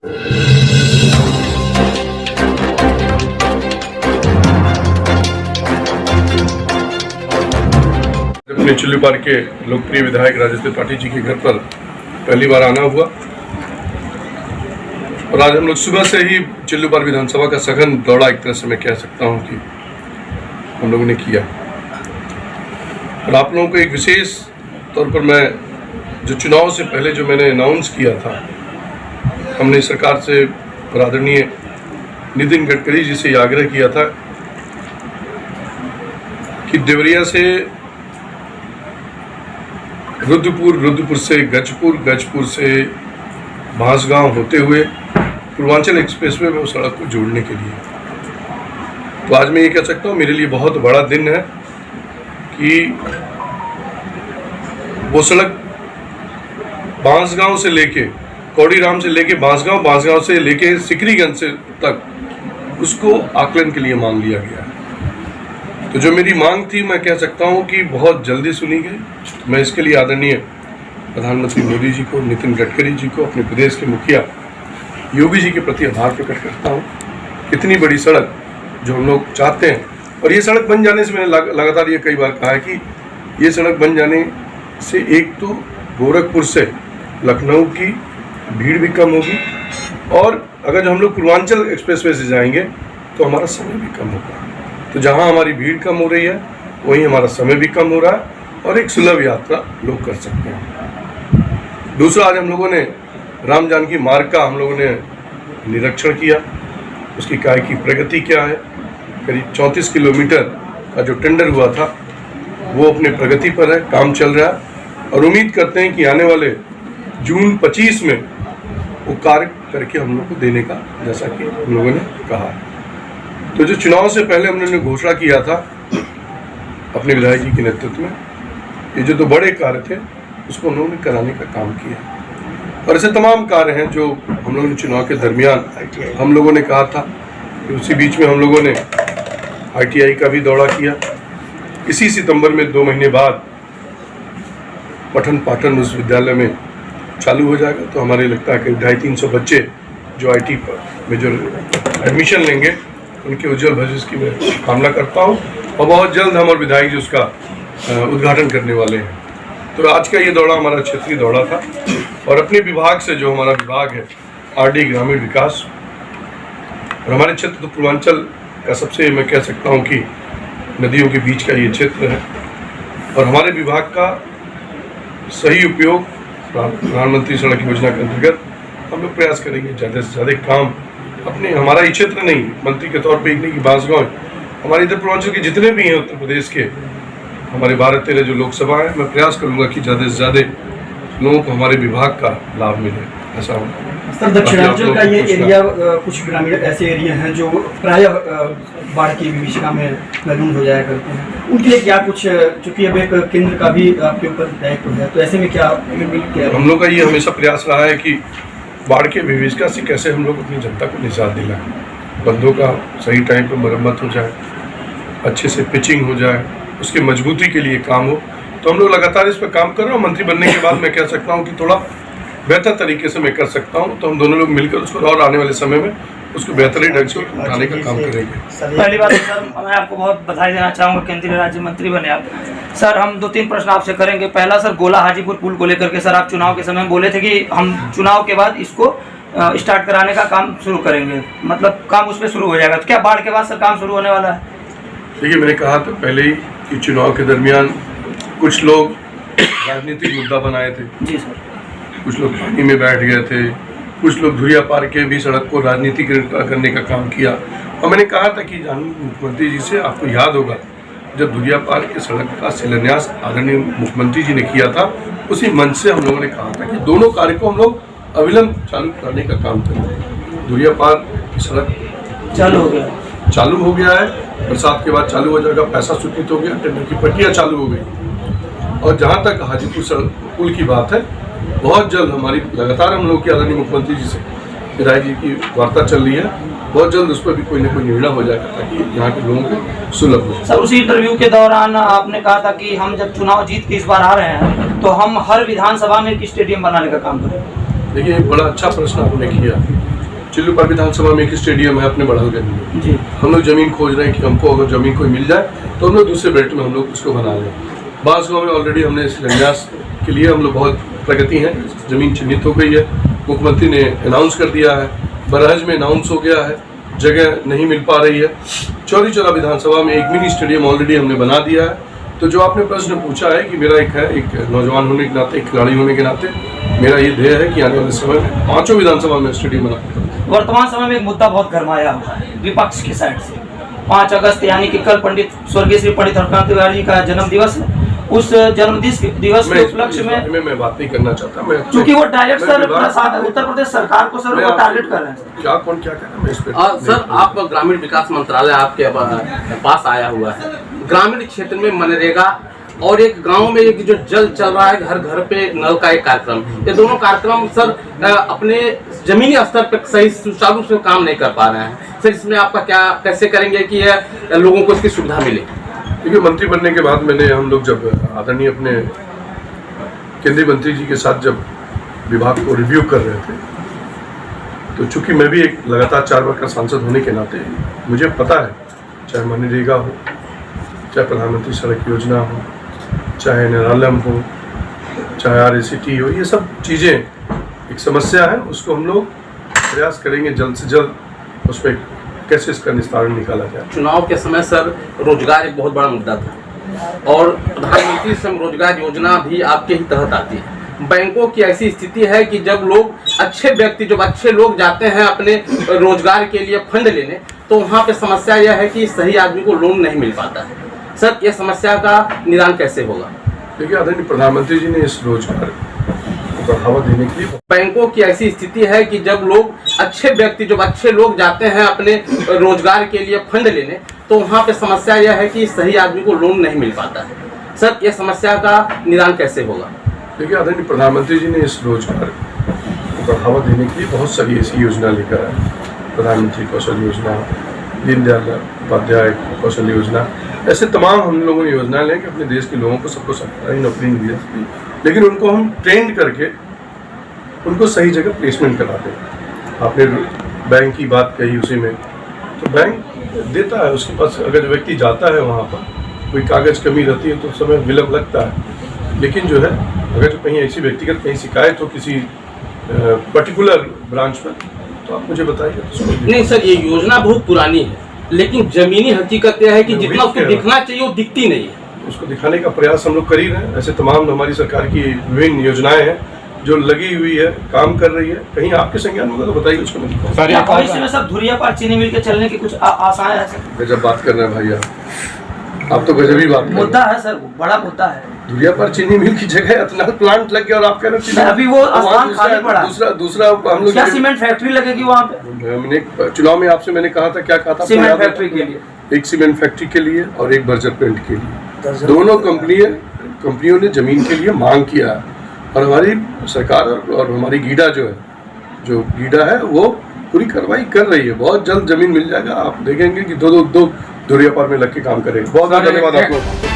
अपने चिल्लूपार के लोकप्रिय विधायक राजेश त्रिपाठी जी के घर पर पहली बार आना हुआ और आज हम लोग सुबह से ही चिल्लूपार विधानसभा का सघन दौड़ा एक तरह से मैं कह सकता हूं कि हम लोगों ने किया। और आप लोगों को एक विशेष तौर पर मैं जो चुनाव से पहले जो मैंने अनाउंस किया था, हमने सरकार से आदरणीय नितिन गडकरी जी से आग्रह किया था कि देवरिया से रुद्रपुर से गजपुर, गजपुर से बांसगांव होते हुए पूर्वांचल एक्सप्रेसवे में उस सड़क को जोड़ने के लिए। तो आज मैं ये कह सकता हूँ मेरे लिए बहुत बड़ा दिन है कि वो सड़क बांसगांव से लेके कौड़ीराम से लेके बांसगांव, बांसगांव से लेके सिकरीगंज से तक उसको आकलन के लिए मांग लिया गया है। तो जो मेरी मांग थी मैं कह सकता हूं कि बहुत जल्दी सुनी गई। मैं इसके लिए आदरणीय प्रधानमंत्री मोदी जी को, नितिन गडकरी जी को, अपने प्रदेश के मुखिया योगी जी के प्रति आभार प्रकट करता हूं। कितनी बड़ी सड़क जो हम लोग चाहते हैं, और ये सड़क बन जाने से मैंने लगातार ये कई बार कहा है कि ये सड़क बन जाने से एक तो गोरखपुर से लखनऊ की भीड़ भी कम होगी, और अगर जो हम लोग पूर्वांचल एक्सप्रेसवे से जाएंगे तो हमारा समय भी कम होगा। तो जहां हमारी भीड़ कम हो रही है वहीं हमारा समय भी कम हो रहा है और एक सुलभ यात्रा लोग कर सकते हैं। दूसरा, आज हम लोगों ने राम जानकी मार्ग का हम लोगों ने निरीक्षण किया, उसकी काय की प्रगति क्या है। करीब 34 किलोमीटर का जो टेंडर हुआ था वो अपने प्रगति पर है, काम चल रहा है, और उम्मीद करते हैं कि आने वाले जून 25 में वो कार्य करके हम लोग को देने का, जैसा कि हम लोगों ने कहा है। तो जो चुनाव से पहले हमने घोषणा किया था अपने विधायक जी के नेतृत्व में, ये जो दो बड़े कार्य थे उसको उन्होंने कराने का काम किया। और ऐसे तमाम कार्य हैं जो हम लोगों ने चुनाव के दरमियान हम लोगों ने कहा था कि उसी बीच में हम लोगों ने ITI का भी दौरा किया। इसी सितंबर में 2 महीने बाद पठन पाठन उस विद्यालय में चालू हो जाएगा। तो हमारे लगता है कि 250-300 बच्चे जो IT में जो एडमिशन लेंगे उनके उज्जवल भविष्य की मैं कामना करता हूं, और बहुत जल्द हम और विधायक जी उसका उद्घाटन करने वाले हैं। तो आज का ये दौरा हमारा क्षेत्रीय दौरा था, और अपने विभाग से जो हमारा विभाग है RD ग्रामीण विकास, और हमारे क्षेत्र तो पूर्वांचल का सबसे मैं कह सकता हूँ कि नदियों के बीच का ये क्षेत्र है, और हमारे विभाग का सही उपयोग प्रधानमंत्री सड़क योजना के अंतर्गत हम लोग प्रयास करेंगे ज़्यादा से ज़्यादा काम अपने, हमारा ये क्षेत्र नहीं मंत्री के तौर पे एक नहीं कि बांसगांव, हमारे इधर पूर्वांचल के जितने भी हैं उत्तर प्रदेश के हमारे 12-13 जो लोकसभा है, मैं प्रयास करूंगा कि ज़्यादा से ज़्यादा लोगों को हमारे विभाग का लाभ मिले। ऐसा होगा सर। दक्षिणांचल का ये एरिया, कुछ ग्रामीण ऐसे एरिया हैं जो प्रायः बाढ़ की विभीषिका में मगन हो जाया करते हैं, उनके लिए क्या कुछ, चूँकि अब एक केंद्र का भी आपके ऊपर दायित्व है, तो ऐसे में क्या हम लोग का ये हमेशा प्रयास रहा है कि बाढ़ के विभीषिका से कैसे हम लोग अपनी जनता को निजात दिलाएं, बंधों का सही टाइम पर मरम्मत हो जाए, अच्छे से पिचिंग हो जाए, उसकी मजबूती के लिए काम हो। तो हम लोग लगातार इस पर काम कर रहे हैं। मंत्री बनने के बाद मैं कह सकता हूँ कि थोड़ा बेहतर तरीके से मैं कर सकता हूँ, तो हम दोनों लोग मिलकर उसको और आने वाले समय में उसको बेहतरीन ढंग से उठाने का काम करेंगे। पहली बात सर, मैं आपको बहुत बधाई देना चाहूँगा, केंद्रीय राज्य मंत्री बने आप। सर हम 2-3 प्रश्न आपसे करेंगे। पहला सर, गोला हाजीपुर पुल को लेकर के सर आप चुनाव के समय बोले थे कि हम चुनाव के बाद इसको स्टार्ट कराने का काम शुरू करेंगे, मतलब काम उस पर शुरू हो जाएगा। तो क्या बाढ़ के बाद सर काम शुरू होने वाला है? देखिए, मैंने कहा था पहले ही कि चुनाव के दरमियान कुछ लोग राजनीतिक मुद्दा बनाए थे। जी सर। कुछ लोग पानी में बैठ गए थे, कुछ लोग धुरिया पार के भी सड़क को राजनीतिक करने का काम किया। और मैंने कहा था कि मुख्यमंत्री जी से, आपको याद होगा जब धुरिया पार के सड़क का शिलान्यास आदरणीय मुख्यमंत्री जी ने किया था, उसी मंच से हम लोगों ने कहा था कि दोनों कार्य को हम लोग अविलंब चालू करने का काम करेंगे। धुरिया पार की सड़क चालू हो गया है, बरसात के बाद चालू हो जाएगा, पैसा स्वीकृत हो गया, टेंडर की प्रक्रिया चालू हो गई। और जहाँ तक हाजीपुर पुल की बात है, बहुत जल्द हमारी लगातार हम लोग के आदरणीय मुख्यमंत्री जी से विधायक जी की वार्ता चल रही है, बहुत जल्द उस पर भी कोई ना कोई निर्णय हो जाएगा ताकि यहाँ के लोगों को सुलभ हो। सर उसी इंटरव्यू के दौरान आपने कहा था कि हम जब चुनाव जीत के इस बार आ रहे हैं तो हम हर विधानसभा में एक स्टेडियम बनाने का काम करें। देखिए एक बड़ा अच्छा प्रश्न आपने किया। चिल्लूपार विधानसभा में एक स्टेडियम है अपने बढ़लगंज में जी। हम लोग जमीन खोज रहे हैं कि हमको अगर जमीन कोई मिल जाए तो हम लोग दूसरे बेल्ट में हम लोग उसको बना लें। बांसगांव में ऑलरेडी हमने शिलान्यास के लिए हम लोग बहुत प्रगति है, जमीन चिन्हित हो गई है, मुख्यमंत्री ने अनाउंस कर दिया है, बरहज में अनाउंस हो गया है, जगह नहीं मिल पा रही है। चौरी चौरा विधानसभा में एक मिनी स्टेडियम ऑलरेडी हमने बना दिया है। तो जो आपने प्रश्न पूछा है कि मेरा एक नौजवान होने के नाते, एक खिलाड़ी होने के नाते मेरा ये ध्येय है कि आने वाले समय में 5 विधानसभा में स्टेडियम बना। वर्तमान समय में एक मुद्दा बहुत गरमाया हुआ है विपक्ष की साइड से। 5 अगस्त यानी कि कल स्वर्गीय श्री पंडित हरकांत तिवारी जी का जन्म दिवस है। उस जन्म दिवस के उपलक्ष्य में मैं बात नहीं करना चाहता। मैं क्योंकि वो डायरेक्ट सर उत्तर प्रदेश सरकार को सर वो टारगेट कर रहे हैं। क्या कौन क्या कर रहा है मैं इस पे सर आप ग्रामीण विकास मंत्रालय आपके पास आया हुआ है। ग्रामीण क्षेत्र में मनरेगा और एक गांव में एक जो जल चल रहा है घर घर पे नल का एक कार्यक्रम, ये दोनों कार्यक्रम सर अपने जमीनी स्तर पर सही सुचारू से काम नहीं कर पा रहे हैं। सर इसमें आपका क्या कैसे करेंगे कि यह लोगों को इसकी सुविधा मिले? देखिए मंत्री बनने के बाद हम लोग जब आदरणीय अपने केंद्रीय मंत्री जी के साथ जब विभाग को रिव्यू कर रहे थे तो चूंकि मैं भी एक लगातार 4 बार का सांसद होने के नाते मुझे पता है, चाहे मनरेगा हो, चाहे प्रधानमंत्री सड़क योजना हो, चाहे निरालम हो, चाहे RACT हो, ये सब चीज़ें एक समस्या है, उसको हम लोग प्रयास करेंगे जल्द से जल्द उस पर कैसे इसका निस्तारण निकाला जाए। चुनाव के समय सर रोजगार एक बहुत बड़ा मुद्दा था और प्रधानमंत्री श्रम रोजगार योजना भी आपके ही तहत आती है। बैंकों की ऐसी स्थिति है कि जब अच्छे लोग जाते हैं अपने रोजगार के लिए फंड लेने तो वहाँ पे समस्या यह है कि सही आदमी को लोन नहीं मिल पाता है। सर ये समस्या का निदान कैसे होगा? देखिए आदरणीय प्रधानमंत्री जी ने इस रोजगार को बढ़ावा देने के लिए बैंकों की ऐसी स्थिति है कि जब अच्छे लोग जाते हैं अपने रोजगार के लिए फंड लेने तो वहाँ पे समस्या यह है कि सही आदमी को लोन नहीं मिल पाता है। सर ये समस्या का निदान कैसे होगा? देखिए आदरणीय प्रधानमंत्री जी ने इस रोजगार को बढ़ावा देने के लिए बहुत सारी ऐसी योजना लेकर आए। प्रधानमंत्री कौशल योजना, दीनदयाल उपाध्याय कौशल योजना, ऐसे तमाम हम लोगों ने योजनाएं लें कि अपने देश के लोगों को सबको सरकारी नौकरी नहीं दे सकती, लेकिन उनको हम ट्रेंड करके उनको सही जगह प्लेसमेंट करा दें। आपने बैंक की बात कही, उसी में तो बैंक देता है, उसके पास अगर व्यक्ति जाता है वहाँ पर कोई कागज़ कमी रहती है तो समय विलम्ब लगता है, लेकिन जो है अगर जो कहीं ऐसी व्यक्तिगत कहीं शिकायत हो किसी पर्टिकुलर ब्रांच पर तो आप मुझे बताइए। नहीं सर ये योजना बहुत पुरानी है लेकिन जमीनी हकीकत यह है कि जितना उसको दिखना चाहिए वो दिखती नहीं है। उसको दिखाने का प्रयास हम लोग कर ही रहे हैं। ऐसे तमाम हमारी सरकार की विभिन्न योजनाएं हैं जो लगी हुई है, काम कर रही है। कहीं आपके संज्ञान होगा तो बताइए उसको। मैं भविष्य में सब धुरियापार चीनी मिल के चलने की कुछ आशाएं हैं सर? गजब बात कर रहे हैं भैया, आप तो गजब ही बात मुद्दा है सर, बड़ा मुद्दा है। धुरियापार चीनी मिल की जगह इथेनॉल प्लांट लग गया और आप कह रहे हैं अभी वो स्थान खाली पड़ा है। दूसरा हम लोग क्या सीमेंट फैक्ट्री लगेगी वहाँ पे? मैंने चुनाव में आपसे मैंने कहा था, क्या कहा था? सीमेंट फैक्ट्री के लिए, एक सीमेंट फैक्ट्री के लिए और एक बर्जर पेंट के लिए, दोनों कंपनियों ने जमीन के लिए मांग किया है और हमारी सरकार और हमारी गीडा जो गीडा है वो पूरी कार्रवाई कर रही है। बहुत जल्द जमीन मिल जाएगा, आप देखेंगे कि दो धुरियापार में लग के काम करेंगे। बहुत बहुत धन्यवाद आप लोग।